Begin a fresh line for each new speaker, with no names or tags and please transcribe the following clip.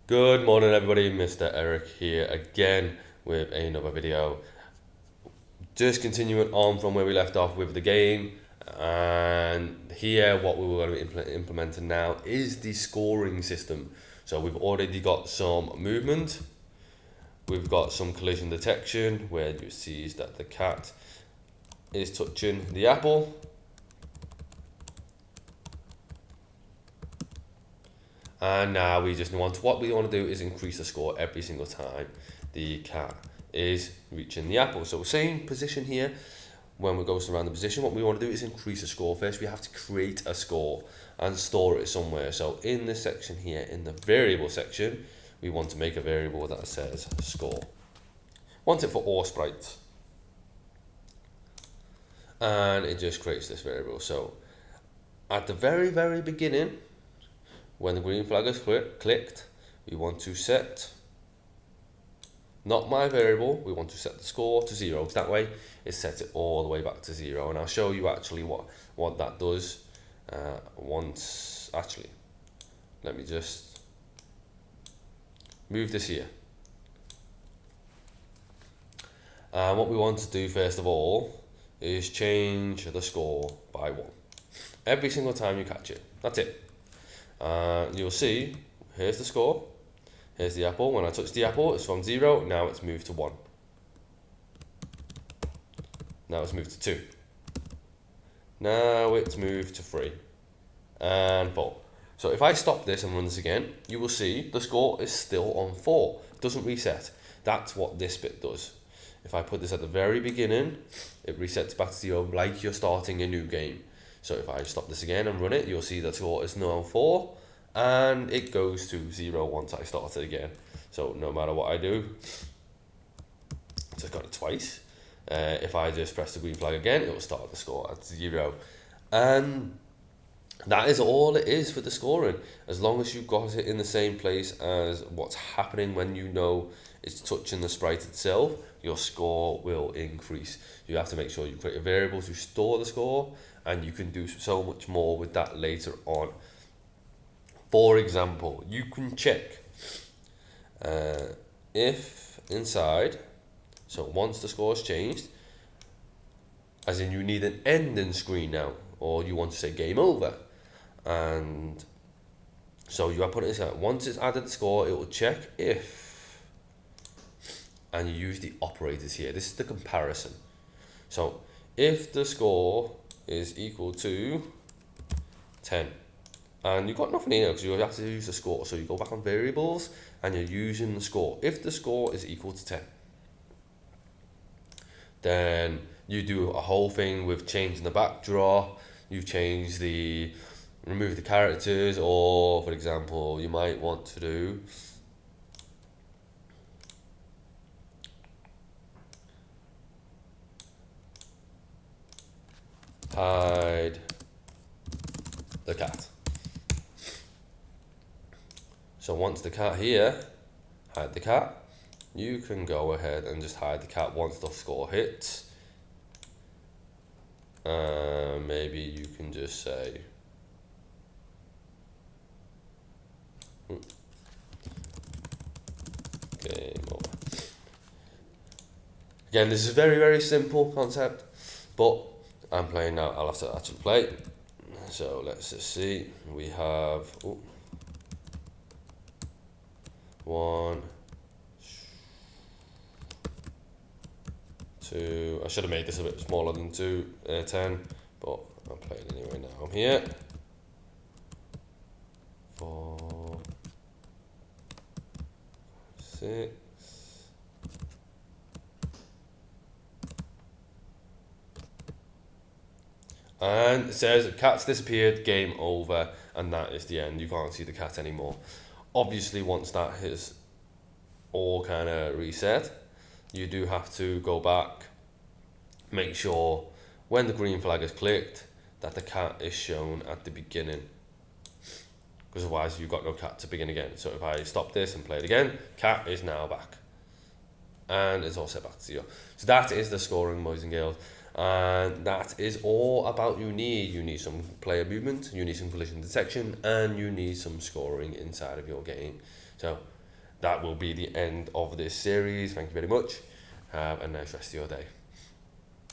Good morning, everybody. Mr. Eric here again with another video. Just continuing on from where we left off with the game, and here what we were going to be implementing now is the scoring system. So we've already got some movement, we've got some collision detection where you see that the cat is touching the apple. And now what we want to do is increase the score every single time the cat is reaching the apple. So same position here. When we go around the position, what we want to do is increase the score. First, we have to create a score and store it somewhere. So in this section here, in the variable section, we want to make a variable that says score. Want it for all sprites. And it just creates this variable. So at the very beginning, when the green flag is clicked, we want to set, not my variable, we want to set the score to 0. That way it sets it all the way back to 0. And I'll show you actually what that does actually, let me just move this here. And what we want to do first of all is change the score by 1. Every single time you catch it, that's it. You'll see, here's the score, here's the apple. When I touch the apple, it's from 0, now it's moved to 1. Now it's moved to 2. Now it's moved to 3 and 4. So if I stop this and run this again, you will see the score is still on 4. It doesn't reset. That's what this bit does. If I put this at the very beginning, it resets back to 0 like you're starting a new game. So if I stop this again and run it, you'll see the score is now 4 and it goes to 0 once I start it again. So no matter what I do, just got it twice. If I just press the green flag again, it will start the score at 0. And that is all it is for the scoring. As long as you've got it in the same place as what's happening when you know it's touching the sprite itself, your score will increase. You have to make sure you create a variable to store the score, and you can do so much more with that later on. For example, you can check if inside, so once the score is changed, as in you need an ending screen now, or you want to say game over, and so you are putting this out. Once it's added the score, it will check if, and you use the operators here. This is the comparison. So if the score is equal to 10, and you've got nothing here because you have to use the score, so you go back on variables and you're using the score. If the score is equal to 10, then you do a whole thing with changing the backdrop, you remove the characters, or for example, you might want to do hide the cat. So once the cat here, hide the cat, you can go ahead and just hide the cat once the score hits. Maybe you can just say game over. Again, this is a very simple concept, but I'm playing now. I'll have to actually play. So let's just see. We have 1, 2. I should have made this a bit smaller than 10, but I'm playing anyway now. I'm here. 4, 6. And it says the cat's disappeared, game over, and that is the end. You can't see the cat anymore. Obviously, once that is all kind of reset, you do have to go back, make sure when the green flag is clicked that the cat is shown at the beginning, because otherwise you've got no cat to begin again. So if I stop this and play it again, cat is now back and it's all set back to 0. So that is the scoring, boys and girls, and that is all about you need some player movement, you need some collision detection, and you need some scoring inside of your game. So that will be the end of this series. Thank you very much. Have a nice rest of your day.